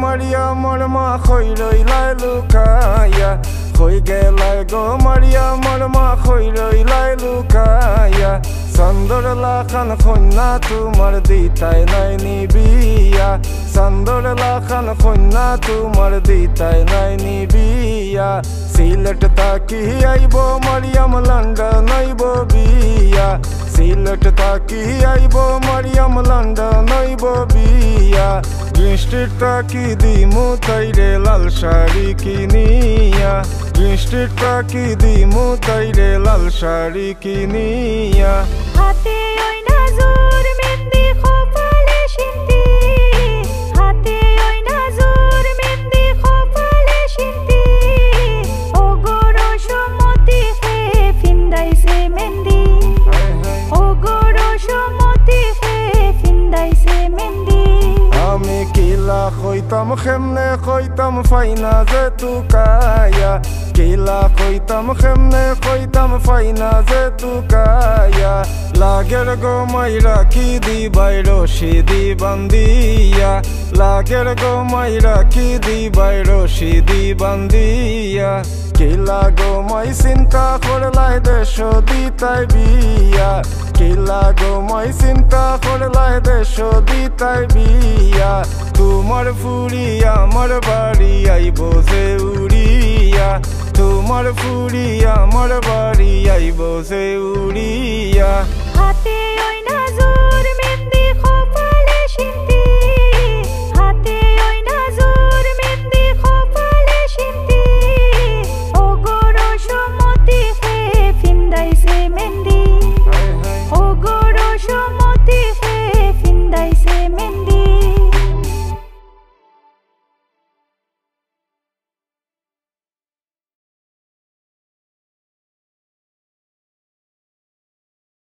মারিয়া মোর মা খই রইলাই লুকাইয়া কই গেলাই গো মারিয়া মোর মা খই রইলাই লুকাইয়া চান্দর লাখান কন্যা তোমার দিতাই নাই নিবিয়া চান্দর লাখান কন্যা তোমার দিতাই নাই নিবিয়া সিলেট তাকি আইব মারিয়াম লন্ডন আইব বিয়া সিলেট তাকি আইব মারিয়াম লন্ডন আইব বিয়া গ্রিন স্ট্রিট তাকি দিমু তাইরে লাল শাড়ি কিনিয়া গ্রিন স্ট্রিট তাকি দিমু তাইরে লাল শাড়ি কিনিয়া হাতে ওই নাজুর মেহেন্দি কপালে সিন্তি হাতে ওই নাজুর মেহেন্দি কপালে সিন্তি ও গো রসমতি হে ফিন্দাইছে মেহেন্দি ও গো রসমতি হে ফিন্দাইছে মেহেন্দি আমি কিলা কইতাম কেমনে কইতাম ফাইনা যে তুকায়া কিলা কইতাম কেমনে কইতাম ফাইনা যে তুকায়া লাগের গো মাইরা কি দিবাই রশি দি বান্দিয়া লাগের গো মাইরা কি দিবাই রশি দি বান্দিয়া কিলা গো মাই চিন্তা করলাই দেশ দিতাই বিয়া কিলা গো মাই চিন্তা করলাই দেশ দিতাই বিয়া তোমার ফুরি আমার বাড়ি আইব যে উড়িয়া তোমার ফুরি আমার বাড়ি আইব যে উড়িয়া হাতে ওই